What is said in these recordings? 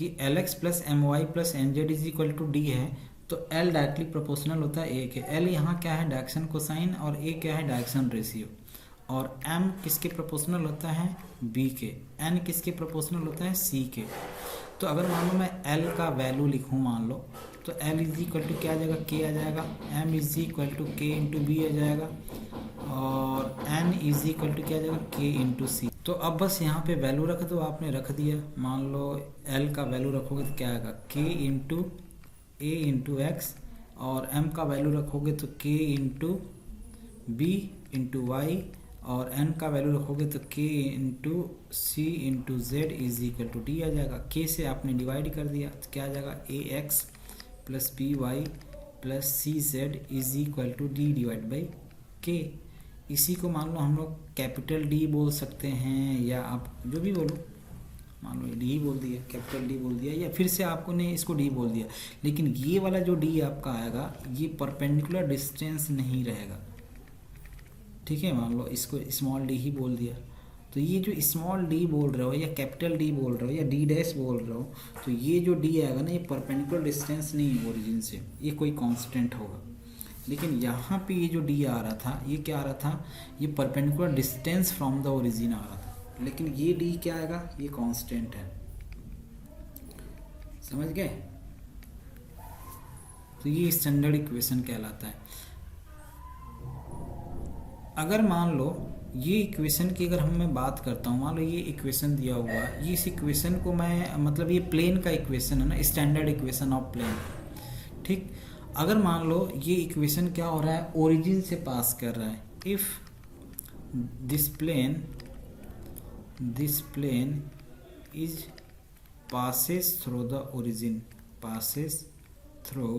कि L X plus M Y plus N Z is equal to D है, तो L directly proportional होता है ए के। एल यहाँ क्या है, डायरेक्शन कोसाइन, और ए क्या है, डायरेक्शन रेशियो। और एम किसके प्रोपोर्शनल होता है, बी के। एन किसके प्रोपोर्शनल होता है, सी के। तो अगर मान लो मैं एल का वैल्यू लिखूँ मान लो, तो एल इज इक्वल टू क्या आ जाएगा, के आ जाएगा। एम इज इक्वल टू के इंटू बी आ जाएगा, और एन इज इक्वल टू क्या आ जाएगा, के इंटू सी। तो अब बस यहाँ पे वैल्यू रख दो, आपने रख दिया। मान लो एल का वैल्यू रखोगे तो क्या आएगा, K into A into X, और एम का वैल्यू रखोगे तो K into B into Y, और एन का वैल्यू रखोगे तो K into C into Z is equal to D आ जाएगा। के से आपने डिवाइड कर दिया तो क्या आ जाएगा, A X plus B Y plus C Z is equal to D divide by K. इसी को मान लो हम लोग कैपिटल डी बोल सकते हैं, या आप जो भी बोलो, मान लो डी बोल दिया, कैपिटल डी बोल दिया, या फिर से आपको ने इसको डी बोल दिया। लेकिन ये वाला जो डी आपका आएगा ये परपेंडिकुलर डिस्टेंस नहीं रहेगा, ठीक है। मान लो इसको स्मॉल डी ही बोल दिया, तो ये जो स्मॉल डी बोल रहे हो या कैपिटल डी बोल रहे हो या डी डैश बोल रहे हो, तो ये जो डी आएगा ना, ये परपेंडिकुलर डिस्टेंस नहीं है ओरिजिन से, ये कोई कांस्टेंट होगा। लेकिन यहाँ पे ये जो डी आ रहा था, ये क्या आ रहा था, ये perpendicular distance from the origin आ रहा था। लेकिन ये डी क्या आएगा, ये कांस्टेंट है, समझ गए। तो ये स्टैंडर्ड इक्वेशन कहलाता है। अगर मान लो ये इक्वेशन की अगर मैं बात करता हूँ, मान लो ये इक्वेशन दिया हुआ है, ये इस इक्वेशन को मैं मतलब ये प्लेन का इक्वेशन है ना, स्टैंडर्ड इक्वेशन ऑफ प्लेन, ठीक। अगर मान लो ये इक्वेशन क्या हो रहा है, ओरिजिन से पास कर रहा है। If this plane is passes through the origin, passes through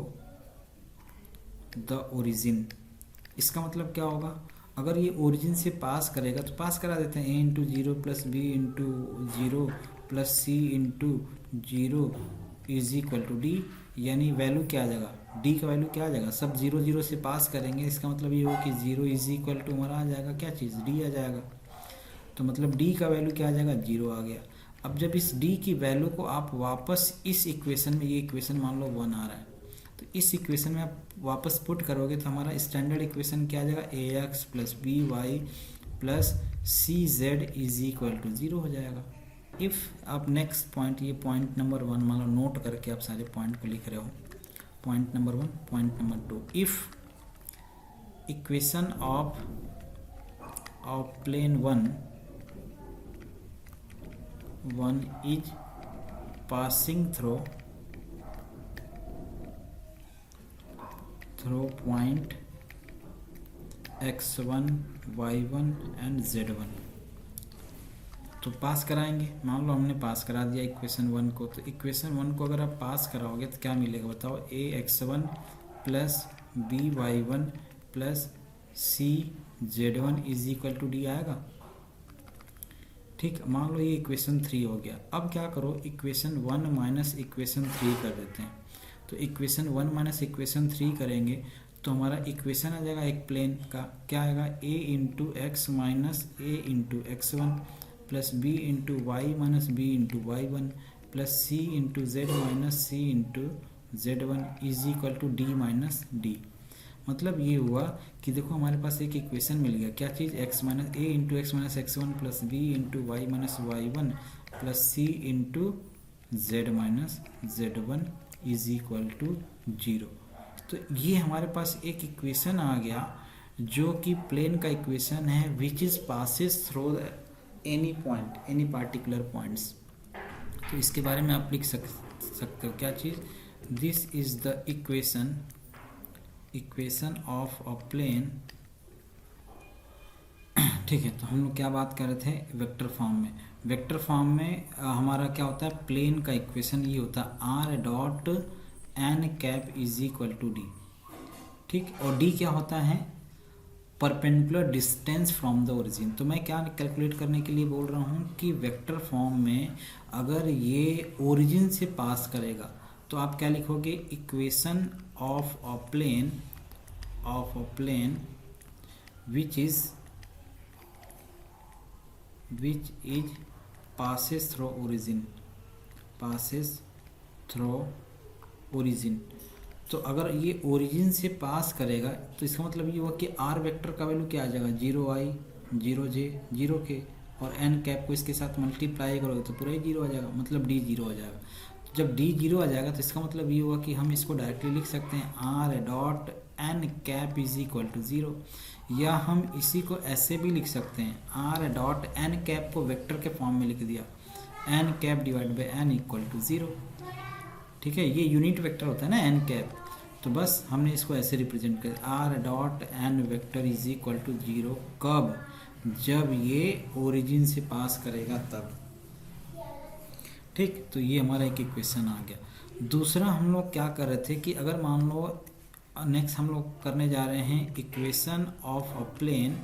the origin, इसका मतलब क्या होगा, अगर ये ओरिजिन से पास करेगा तो पास करा देते हैं, A into zero plus B into zero plus C into zero is equal to D. यानी वैल्यू क्या आ जाएगा, डी का वैल्यू क्या आ जाएगा, सब जीरो जीरो से पास करेंगे, इसका मतलब ये हो कि जीरो इज इक्वल टू हमारा आ जाएगा क्या चीज़, डी आ जाएगा। तो मतलब डी का वैल्यू क्या आ जाएगा, जीरो आ गया। अब जब इस डी की वैल्यू को आप वापस इस इक्वेशन में, ये इक्वेशन मान लो 1 आ रहा है, तो इस इक्वेशन में आप वापस पुट करोगे तो हमारा स्टैंडर्ड इक्वेशन क्या आ जाएगा, A X plus B Y plus C Z is equal to 0 हो जाएगा। इफ़ आप नेक्स्ट पॉइंट, ये पॉइंट नंबर 1 मान लो नोट करके आप सारे पॉइंट को लिख रहे हो, point number 1, point number 2, if equation of plane 1 is passing through point x1 y1 and z1, तो पास कराएंगे। मान लो हमने पास करा दिया इक्वेशन 1 को, तो इक्वेशन 1 को अगर आप पास कराओगे तो क्या मिलेगा बताओ, A x1 plus B y1 plus C z1 is equal to D आएगा, ठीक। मान लो ये इक्वेशन 3 हो गया। अब क्या करो, इक्वेशन 1 माइनस इक्वेशन 3 कर देते हैं। तो इक्वेशन 1 माइनस इक्वेशन 3 करेंगे तो हमारा इक्वेशन आ जाएगा एक प्लेन का, क्या आएगा, A into X minus A into X one plus B into Y minus B into Y one plus C into Z minus C into Z one is equal to D minus D. मतलब ये हुआ कि देखो हमारे पास एक equation मिल गया, क्या चीज़, X minus A into X minus X one plus B into Y minus Y one plus C into Z minus Z one is equal to 0। तो ये हमारे पास एक इक्वेशन आ गया जो कि प्लेन का इक्वेशन है, which is passes through any point, any particular points. तो इसके बारे में आप लिख सकते हो क्या चीज़, this is the equation of a plane, ठीक है। तो हम लोग क्या बात कर रहे थे, वेक्टर फॉर्म में। वेक्टर फॉर्म में हमारा क्या होता है, प्लेन का इक्वेशन ये होता है R dot N cap is equal to D, ठीक। और डी क्या होता है, perpendicular distance from the origin. तो मैं क्या कैलकुलेट करने के लिए बोल रहा हूँ कि वेक्टर फॉर्म में अगर ये ओरिजिन से पास करेगा तो आप क्या लिखोगे, equation of a plane which is passes through origin, passes through origin. तो अगर ये ओरिजिन से पास करेगा तो इसका मतलब ये हुआ कि आर वेक्टर का वैल्यू क्या आ जाएगा, 0i 0j 0k, और एन कैप को इसके साथ मल्टीप्लाई करोगे तो पूरा ही 0 आ जाएगा, मतलब डी 0 आ जाएगा। जब डी 0 आ जाएगा तो इसका मतलब ये हुआ कि हम इसको डायरेक्टली लिख सकते हैं R dot N cap is equal to 0, या हम इसी को ऐसे भी लिख सकते हैं आर डॉट एन कैप को वेक्टर के फॉर्म में लिख दिया, N cap divide by N equal to 0। ठीक है, ये यूनिट वेक्टर होता है ना एन कैप, तो बस हमने इसको ऐसे रिप्रेजेंट कर R dot N vector is equal to 0। कब? जब ये ओरिजिन से पास करेगा तब। ठीक, तो ये हमारा एक इक्वेशन आ गया। दूसरा हम लोग क्या कर रहे थे कि अगर मान लो नेक्स्ट हम लोग करने जा रहे हैं equation of a plane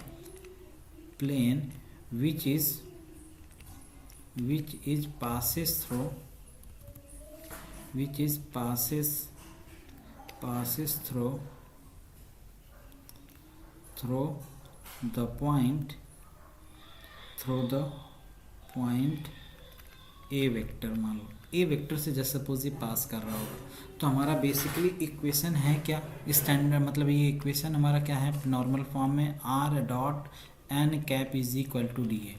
which is passes through the point A vector. मान लो ए वेक्टर से जस्ट सपोज ये पास कर रहा होगा, तो हमारा बेसिकली इक्वेशन है क्या, स्टैंडर्ड मतलब ये इक्वेशन हमारा क्या है नॉर्मल फॉर्म में, R dot N cap is equal to D है।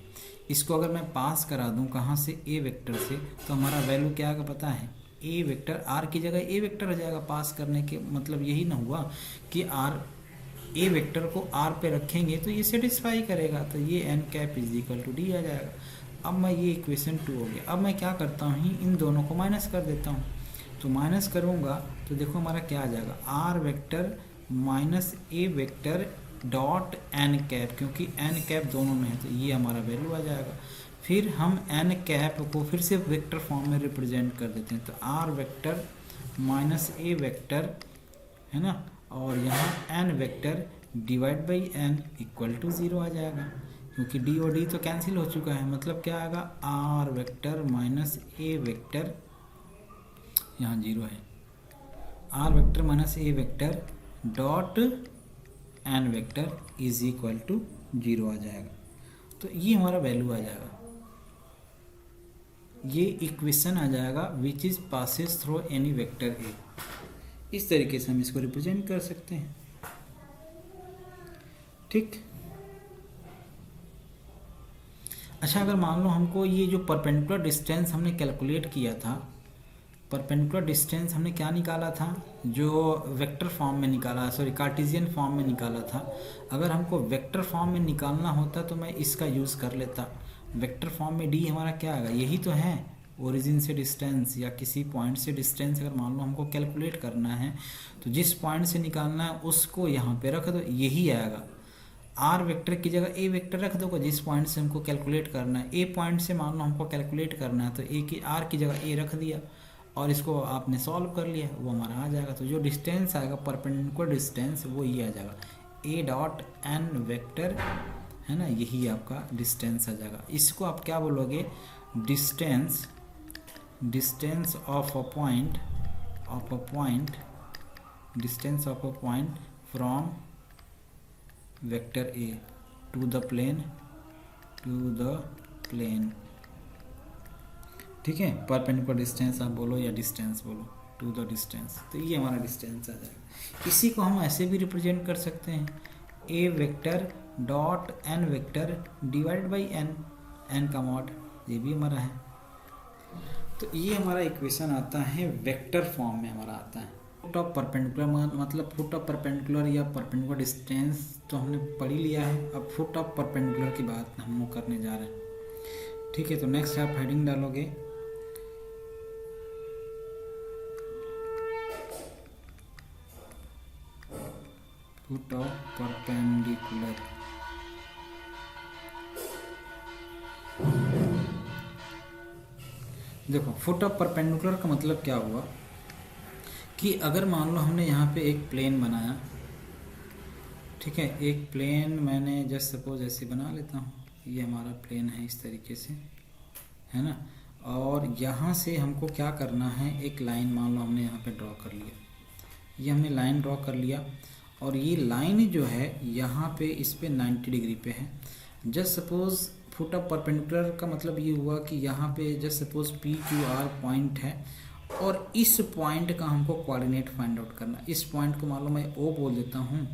इसको अगर मैं पास करा दूं कहाँ से, ए वेक्टर से, तो हमारा वैल्यू क्या आएगा पता है, ए वेक्टर आर की जगह ए वेक्टर आ जाएगा। पास करने के मतलब यही ना हुआ कि आर ए वेक्टर को आर पे रखेंगे तो ये सेटिस्फाई करेगा, तो ये N cap is equal to D आ जाएगा। अब मैं ये इक्वेशन 2 हो गया। अब मैं क्या करता हूँ, इन दोनों को माइनस कर देता हूँ। तो माइनस करूँगा तो देखो हमारा क्या आ जाएगा, R vector minus A vector dot N cap, क्योंकि एन कैप दोनों में है तो ये हमारा वैल्यू आ जाएगा। फिर हम एन कैप को फिर से वेक्टर फॉर्म में रिप्रेजेंट कर देते हैं, तो R vector minus A vector है ना, और यहाँ N vector divide by N equal to 0 आ जाएगा, क्योंकि डी और डी तो कैंसिल हो चुका है। मतलब क्या आएगा, R vector minus A vector, यहाँ 0 है, R vector minus A vector dot N vector is equal to 0 आ जाएगा। तो ये हमारा वैल्यू आ जाएगा, ये इक्वेशन आ जाएगा which is passes through any vector A. इस तरीके से हम इसको रिप्रेजेंट कर सकते हैं। ठीक, अच्छा अगर मान लो हमको ये जो परपेंडिकुलर डिस्टेंस हमने कैलकुलेट किया था, परपेंडिकुलर डिस्टेंस हमने क्या निकाला था, जो वेक्टर फॉर्म में निकाला, सॉरी कार्टेशियन फॉर्म में निकाला था। अगर हमको वेक्टर फॉर्म में निकालना होता तो मैं इसका यूज़ कर लेता। वेक्टर फॉर्म में डी हमारा क्या आएगा, यही तो है ओरिजिन से डिस्टेंस या किसी पॉइंट से डिस्टेंस। अगर मान लो हमको कैलकुलेट करना है तो जिस पॉइंट से निकालना है उसको यहाँ पे रख दो, यही आएगा। आर वेक्टर की जगह ए वेक्टर रख दोगे, जिस पॉइंट से हमको कैलकुलेट करना है, ए पॉइंट से मान लो हमको कैलकुलेट करना है तो ए की आर की जगह ए रख दिया और इसको आपने सॉल्व कर लिया, वो हमारा आ जाएगा। तो जो डिस्टेंस आएगा परपेंडिकुलर डिस्टेंस वो ये आ जाएगा, ए डॉट एन वेक्टर है ना, यही आपका डिस्टेंस आ जाएगा। इसको आप क्या बोलोगे, distance of a point from vector A to the plane ठीक है। परपेंडिकुलर डिस्टेंस आप बोलो या डिस्टेंस बोलो, टू द डिस्टेंस, तो ये हमारा डिस्टेंस आ जाएगा। इसी को हम ऐसे भी रिप्रेजेंट कर सकते हैं, A vector dot N vector divide by N का मॉड, ये भी हमारा है। तो ये हमारा इक्वेशन आता है वेक्टर फॉर्म में हमारा आता है। फुट ऑफ परपेंडिकुलर मतलब फुट ऑफ परपेंडिकुलर या परपेंडिकुलर डिस्टेंस तो हमने पढ़ ही लिया है। अब फुट ऑफ परपेंडिकुलर की बात हम लोग करने जा रहे हैं। ठीक है, तो नेक्स्ट आप हेडिंग डालोगे फुट ऑफ परपेंडिकुलर। देखो फुट ऑफ परपेंडिकुलर का मतलब क्या हुआ कि अगर मान लो हमने यहाँ पे एक प्लेन बनाया, ठीक है, एक प्लेन मैंने जस्ट सपोज ऐसे बना लेता हूँ, ये हमारा प्लेन है इस तरीके से, है ना, और यहाँ से हमको क्या करना है, एक लाइन मान लो हमने यहाँ पे ड्रॉ कर लिया, ये हमने लाइन ड्रॉ कर लिया और ये लाइन जो है यहाँ पे इस पे 90 डिग्री पे है। Just suppose foot of perpendicular का मतलब ये हुआ कि यहाँ पे जस्ट सपोज PQR पॉइंट है और इस पॉइंट का हमको कोऑर्डिनेट फाइंड आउट करना। इस पॉइंट को मान लो मैं ओ बोल देता हूँ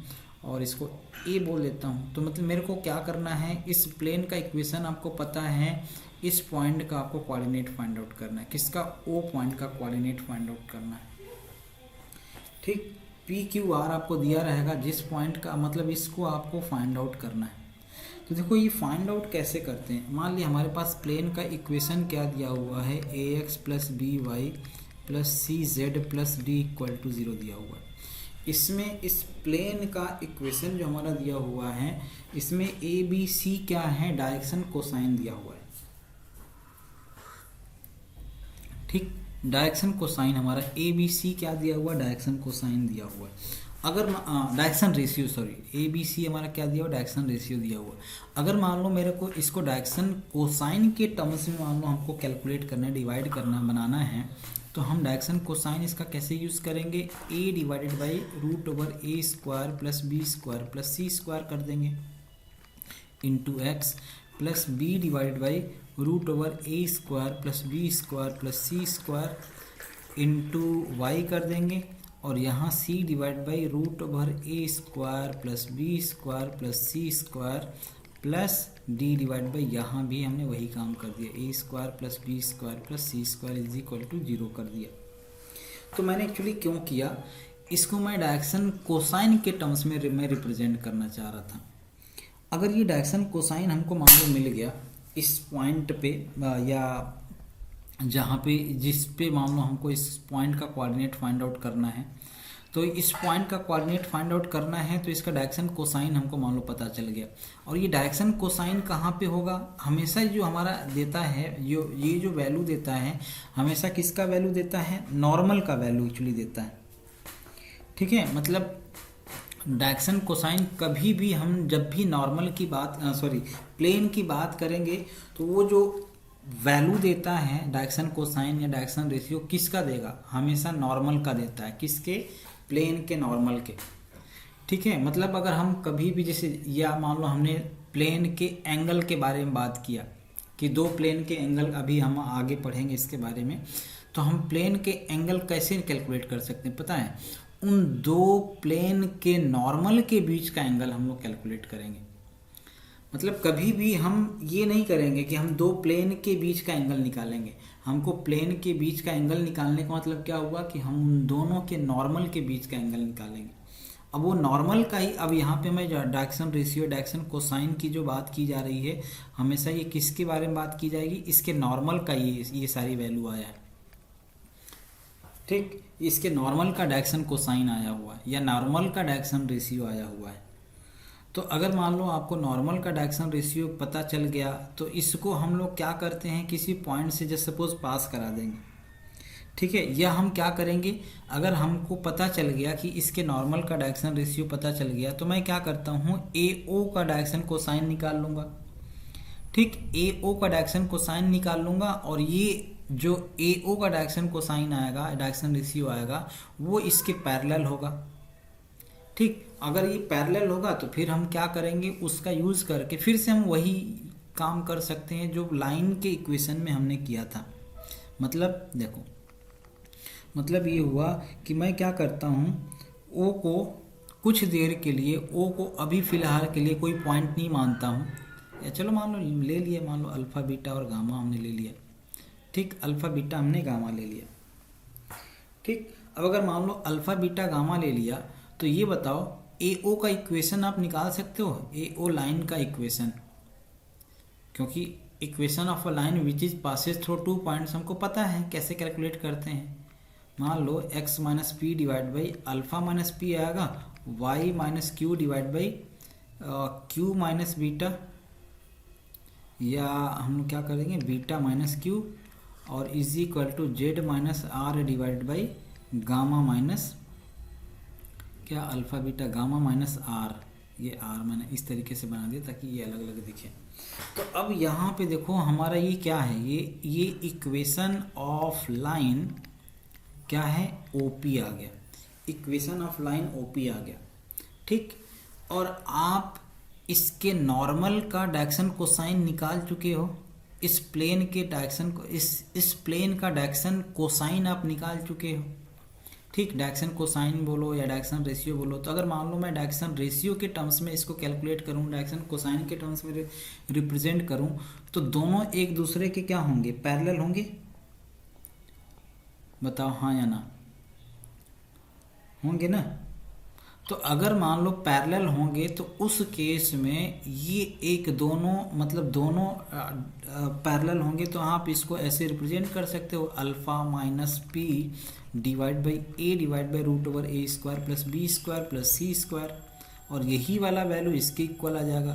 और इसको ए बोल देता हूँ। तो मतलब मेरे को क्या करना है, इस प्लेन का इक्वेशन आपको पता है, इस पॉइंट का आपको कोऑर्डिनेट फाइंड आउट करना है। किसका? ओ पॉइंट का कोऑर्डिनेट फाइंड आउट करना है। ठीक, पी क्यू आर आपको दिया रहेगा जिस पॉइंट का, मतलब इसको आपको फाइंड आउट करना है। तो देखो ये फाइंड आउट कैसे करते हैं। मान लिया हमारे पास प्लेन का इक्वेशन क्या दिया हुआ है, A X plus B Y plus C Z plus D equal to 0 दिया हुआ है। इसमें इस प्लेन का इक्वेशन जो हमारा दिया हुआ है, इसमें ए बी सी क्या है, डायरेक्शन कोसाइन दिया हुआ है। ठीक, डायरेक्शन कोसाइन हमारा ए बी सी क्या दिया हुआ, डायरेक्शन कोसाइन दिया हुआ है। अगर direction ratio, sorry, A B C हमारा क्या दिया हुआ, डायरेक्शन रेशियो दिया हुआ। अगर मान लो मेरे को इसको डायरेक्शन कोसाइन के टर्म्स में मान लो हमको कैलकुलेट करना है, डिवाइड करना, बनाना है, तो हम डायरेक्शन कोसाइन इसका कैसे यूज़ करेंगे, A divided by root over A square plus B square plus C square कर देंगे into X plus B divided by root over A square plus B square plus C square into Y कर देंगे, और यहाँ C divide by root over A square plus B square plus C square plus D divide by, यहाँ भी हमने वही काम कर दिया, A square plus B square plus C square is equal to 0 कर दिया। तो मैंने एक्चुअली क्यों किया, इसको मैं डायरेक्शन कोसाइन के टर्म्स में मैं रिप्रेजेंट करना चाह रहा था। अगर ये डायरेक्शन कोसाइन हमको मान लो मिल गया इस पॉइंट पे, या जहाँ पे, जिस पे मान लो हमको इस पॉइंट का कोऑर्डिनेट फाइंड आउट करना है, तो इस पॉइंट का कोऑर्डिनेट फाइंड आउट करना है, तो इसका डायरेक्शन कोसाइन हमको मान लो पता चल गया। और ये डायरेक्शन कोसाइन कहाँ पे होगा, हमेशा जो हमारा देता है, ये जो वैल्यू देता है, हमेशा किसका वैल्यू देता है, नॉर्मल का वैल्यू एक्चुअली देता है। ठीक है, मतलब डायरेक्शन कोसाइन कभी भी हम जब भी नॉर्मल की बात, सॉरी, प्लेन की बात करेंगे, तो वो जो वैल्यू देता है डायरेक्शन कोसाइन या डायरेक्शन रेशियो, किसका देगा, हमेशा नॉर्मल का देता है। किसके? प्लेन के नॉर्मल के। ठीक है, मतलब अगर हम कभी भी जैसे, या मान लो हमने प्लेन के एंगल के बारे में बात किया कि दो प्लेन के एंगल, अभी हम आगे पढ़ेंगे इसके बारे में, तो हम प्लेन के एंगल कैसे कैलकुलेट कर सकते हैं पता है, उन दो प्लेन के नॉर्मल के बीच का एंगल हम लोग कैलकुलेट करेंगे। मतलब कभी भी हम ये नहीं करेंगे कि हम दो प्लेन के बीच का एंगल निकालेंगे, हमको प्लेन के बीच का एंगल निकालने का मतलब क्या हुआ कि हम उन दोनों के नॉर्मल के बीच का एंगल निकालेंगे। अब वो नॉर्मल का ही, अब यहाँ पे मैं डायरेक्शन रेशियो, डायरेक्शन कोसाइन की जो बात की जा रही है, हमेशा ये किसके बारे में बात की जाएगी, इसके नॉर्मल का ये सारी वैल्यू आया है। ठीक, इसके नॉर्मल का डायरेक्शन कोसाइन आया हुआ है, या नॉर्मल का डायरेक्शन रेशियो आया हुआ है। तो अगर मान लो आपको नॉर्मल का डायरेक्शन रेशियो पता चल गया, तो इसको हम लोग क्या करते हैं, किसी पॉइंट से जैसे सपोज पास करा देंगे। ठीक है, या हम क्या करेंगे, अगर हमको पता चल गया कि इसके नॉर्मल का डायरेक्शन रेशियो पता चल गया, तो मैं क्या करता हूँ, ए ओ का डायरेक्शन कोसाइन निकाल लूँगा। ठीक, ए ओ का डायरेक्शन कोसाइन निकाल लूँगा, और ये जो ए ओ का डायरेक्शन कोसाइन आएगा, डायरेक्शन रेशियो आएगा, वो इसके पैरेलल होगा। ठीक, अगर ये पैरेलल होगा तो फिर हम क्या करेंगे, उसका यूज़ करके फिर से हम वही काम कर सकते हैं जो लाइन के इक्वेशन में हमने किया था। मतलब देखो, मतलब ये हुआ कि मैं क्या करता हूँ, ओ को कुछ देर के लिए, ओ को अभी फ़िलहाल के लिए कोई पॉइंट नहीं मानता हूँ, या चलो मान लो ले लिए, मान लो अल्फ़ा बीटा और गामा हमने ले लिया। ठीक, अल्फ़ा बीटा हमने गामा ले लिया। ठीक, अब अगर मान लो अल्फ़ा बीटा गामा ले लिया, तो ये बताओ ए ओ का इक्वेशन आप निकाल सकते हो, ए ओ लाइन का इक्वेशन, क्योंकि equation of a line which is passes through 2 points हमको पता है कैसे कैलकुलेट करते हैं। मान लो x minus P divide by alpha minus P आएगा, y minus Q divide by Q minus beta, या हम क्या करेंगे, बीटा माइनस क्यू, और is equal to Z minus R divide by gamma minus क्या, alpha beta gamma minus are. ये are मैंने इस तरीके से बना दिया ताकि ये अलग अलग दिखे। तो अब यहाँ पे देखो हमारा ये क्या है, ये इक्वेशन ऑफ लाइन क्या है, ओपी आ गया, इक्वेशन ऑफ लाइन ओपी आ गया। ठीक, और आप इसके नॉर्मल का डायरेक्शन कोसाइन निकाल चुके हो। इस प्लेन के डायरेक्शन को इस प्लेन का डायरेक्शन कोसाइन आप निकाल चुके हो। ठीक, डायरेक्शन कोसाइन बोलो या डायरेक्शन रेशियो बोलो। तो अगर मान लो मैं डायरेक्शन रेशियो के टर्म्स में इसको कैलकुलेट करूँ, डायरेक्शन कोसाइन के टर्म्स में रिप्रेजेंट करूँ, तो दोनों एक दूसरे के क्या होंगे, पैरेलल होंगे। बताओ हाँ या ना, होंगे ना। तो अगर मान लो पैरेलल होंगे तो उस केस में ये एक दोनों मतलब दोनों पैरेलल होंगे, तो आप इसको ऐसे रिप्रेजेंट कर सकते हो, alpha minus P divide by A divide by root over A square plus B square plus C square, और यही वाला वैल्यू इसके इक्वल आ जाएगा,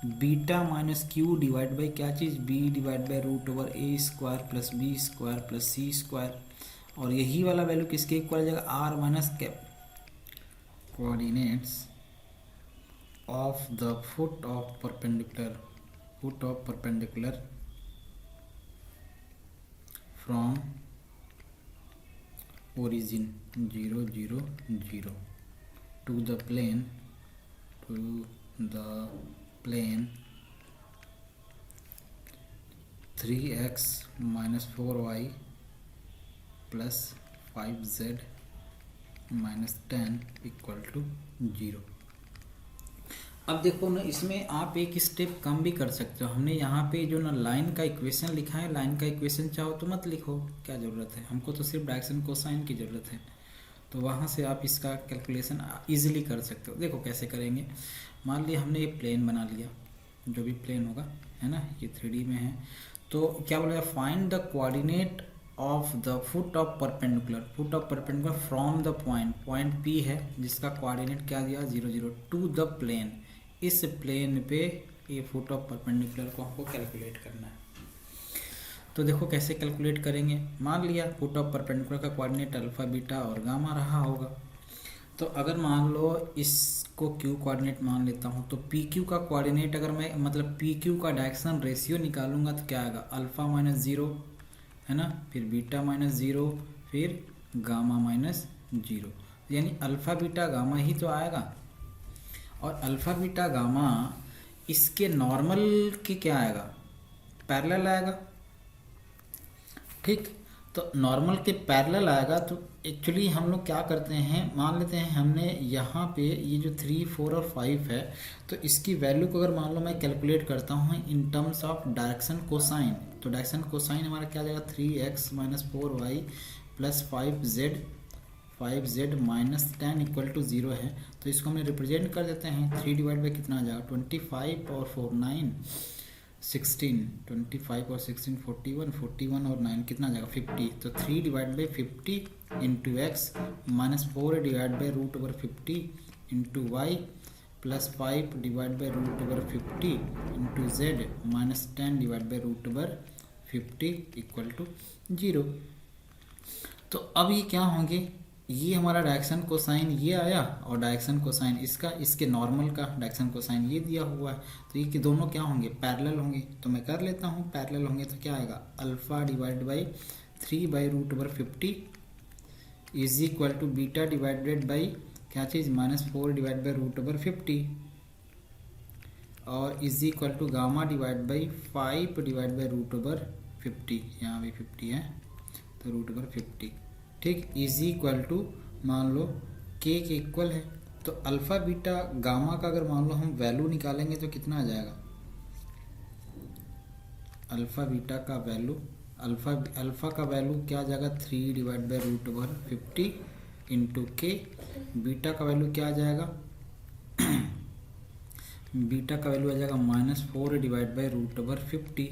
beta minus Q divide by क्या चीज़, B divide by root over A square plus B square plus C square, और यही वाला वैल्यू किसके इक्वल आ जाएगा, R minus cap coordinates of the foot of perpendicular from origin 0 0 0 to the plane 3x minus 4y plus 5z -10 equal to 0। अब देखो ना, इसमें आप एक स्टेप कम भी कर सकते हो। हमने यहाँ पे जो ना लाइन का इक्वेशन लिखा है, लाइन का इक्वेशन चाहो तो मत लिखो, क्या ज़रूरत है, हमको तो सिर्फ डायरेक्शन कोसाइन की ज़रूरत है। तो वहाँ से आप इसका कैलकुलेशन इजीली कर सकते हो। देखो कैसे करेंगे, मान लिया हमने ये प्लेन बना लिया, जो भी प्लेन होगा, है ना, ये 3D में है। तो क्या बोलेगा, find the coordinate of the foot of perpendicular from the point P है जिसका कोऑर्डिनेट क्या दिया 0 0 टू द प्लेन। इस प्लेन पे ये फुट ऑफ परपेंडिकुलर को हमको कैलकुलेट करना है। तो देखो कैसे कैलकुलेट करेंगे। मान लिया फुट ऑफ परपेंडिकुलर का कोऑर्डिनेट अल्फा बीटा और गामा रहा होगा। तो अगर मान लो इसको क्यू कोऑर्डिनेट मान लेता हूँ, तो पी क्यू का कोऑर्डिनेट अगर मैं मतलब पी क्यू का डायरेक्शन रेशियो निकालूंगा तो क्या आएगा, अल्फा माइनस 0 है ना, फिर बीटा माइनस 0, फिर गामा माइनस 0, यानी अल्फ़ा बीटा गामा ही तो आएगा। और अल्फ़ा बीटा गामा इसके नॉर्मल के क्या आएगा, पैरेलल आएगा। ठीक, तो नॉर्मल के पैरेलल आएगा। तो एक्चुअली हम लोग क्या करते हैं, मान लेते हैं हमने यहाँ पे ये जो 3, 4 और 5 है, तो इसकी वैल्यू को अगर मान लो मैं कैलकुलेट करता हूँ in terms of direction cosine, तो डायरेक्शन कोसाइन हमारा क्या जाएगा, 3x minus 4y plus 5z minus 10 equal to 0 है। तो इसको हमने रिप्रेजेंट कर देते हैं, 3 डिवाइड बाई कितना आ जाएगा, 25 और 4 9 16, 25 और 16 41, 41 और 9 कितना आ जाएगा 50। तो 3 divide by 50 into X minus 4 divide by root over 50 into Y plus 5 divide by root over 50 into Z minus 10 divide by root over 50 equal to 0। तो अब ये क्या होंगे, ये हमारा डायरेक्शन कोसाइन ये आया और डायरेक्शन कोसाइन इसका, इसके नॉर्मल का डायरेक्शन कोसाइन ये दिया हुआ है। तो ये कि दोनों क्या होंगे, पैरेलल होंगे। तो मैं कर लेता हूँ, पैरेलल होंगे तो क्या आएगा, alpha divide by 3 by root over 50 is equal to beta divided by क्या चीज़ -4 डिवाइड बाई रूट ओवर 50 और is equal to gamma divide by 5 divide by root over 50, यहाँ भी 50 है तो रूट ओवर 50। ठीक, इज इक्वल टू मान लो के इक्वल है। तो अल्फ़ा बीटा गामा का अगर मान लो हम वैल्यू निकालेंगे तो कितना आ जाएगा, अल्फ़ा बीटा का वैल्यू अल्फ़ा का वैल्यू क्या आ जाएगा, 3 divide by root over 50 into K. Beta का वैल्यू क्या आ जाएगा बीटा का वैल्यू आ जाएगा -4 डिवाइड बाई रूट ओवर 50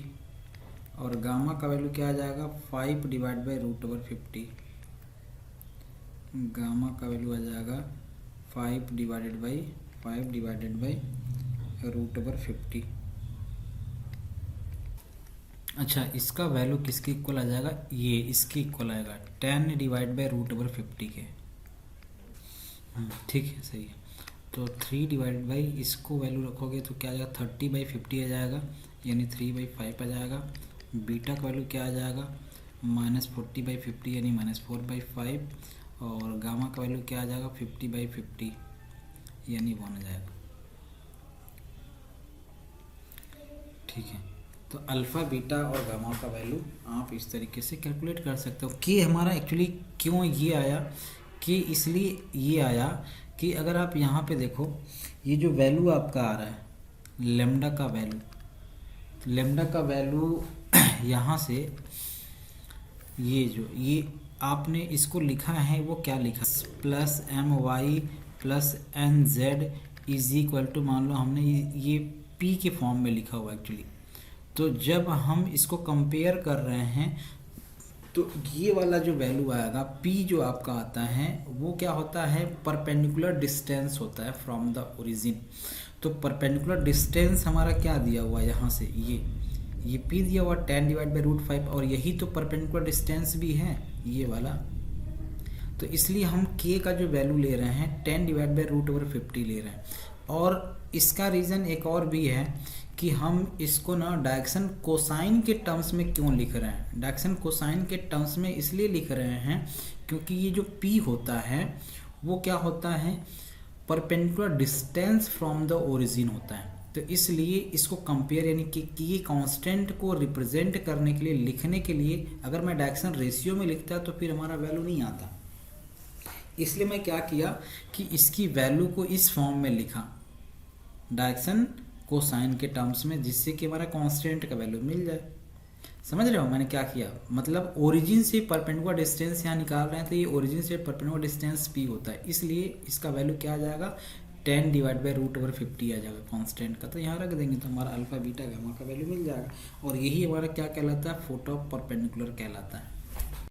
और गामा का वैल्यू क्या आ जाएगा 5 divide by root over 50। Gamma का वैल्यू आ जाएगा 5 डिवाइडेड बाई रूट ओवर 50। अच्छा, इसका वैल्यू किसके इक्वल आ जाएगा, ये इसके इक्वल आएगा 10 डिवाइड बाई रूट ओवर 50 के। ठीक है, सही है। तो 3 डिवाइड बाई इसको वैल्यू रखोगे तो क्या आ जाएगा, 30 बाई 50 आ जाएगा, यानी 3/5 आ जाएगा। बीटा का वैल्यू क्या आ जाएगा, -40 बाई 50 यानी -4/5 और गामा का वैल्यू क्या आ जाएगा 50 बाई 50 यानी 1 आ जाएगा। ठीक है, तो अल्फ़ा बीटा और गामा का वैल्यू आप इस तरीके से कैलकुलेट कर सकते हो कि हमारा एक्चुअली क्यों ये आया, कि इसलिए ये आया कि अगर आप यहाँ पे देखो ये जो वैल्यू आपका आ रहा है लेम्डा का वैल्यू, तो लेम्डा का वैल्यू यहाँ से ये आपने इसको लिखा है वो क्या लिखा, plus M Y plus N Z is equal to, मान लो हमने ये पी के फॉर्म में लिखा हुआ एक्चुअली। तो जब हम इसको कंपेयर कर रहे हैं तो ये वाला जो वैल्यू आएगा p जो आपका आता है वो क्या होता है, परपेंडिकुलर डिस्टेंस होता है फ्रॉम द ओरिजिन। तो परपेंडिकुलर डिस्टेंस हमारा क्या दिया हुआ है यहाँ से, ये p दिया हुआ 10/√5, और यही तो परपेंडिकुलर डिस्टेंस भी है ये वाला। तो इसलिए हम k का जो वैल्यू ले रहे हैं 10/√50 ले रहे हैं। और इसका रीज़न एक और भी है कि हम इसको ना डायरेक्शन कोसाइन के टर्म्स में क्यों लिख रहे हैं। डायरेक्शन कोसाइन के टर्म्स में इसलिए लिख रहे हैं क्योंकि ये जो p होता है वो क्या होता है, perpendicular distance from the origin होता है। तो इसलिए इसको कंपेयर यानी कि ये कांस्टेंट को रिप्रेजेंट करने के लिए, लिखने के लिए, अगर मैं डायरेक्शन रेशियो में लिखता तो फिर हमारा वैल्यू नहीं आता। इसलिए मैं क्या किया कि इसकी वैल्यू को इस फॉर्म में लिखा डायरेक्शन कोसाइन के टर्म्स में, जिससे कि हमारा कांस्टेंट का वैल्यू मिल जाए। समझ रहे हो मैंने क्या किया, मतलब ओरिजिन से परपेंडिकुलर डिस्टेंस यहाँ निकाल रहे हैं तो ये ओरिजिन से परपेंडिकुलर डिस्टेंस p होता है, इसलिए इसका वैल्यू क्या आ जाएगा 10/√50 आ जाएगा कांस्टेंट का। तो यहाँ रख देंगे तो हमारा अल्फा बीटा गामा का वैल्यू मिल जाएगा। और यही हमारा क्या कहलाता है, फोटो परपेंडिकुलर कहलाता है।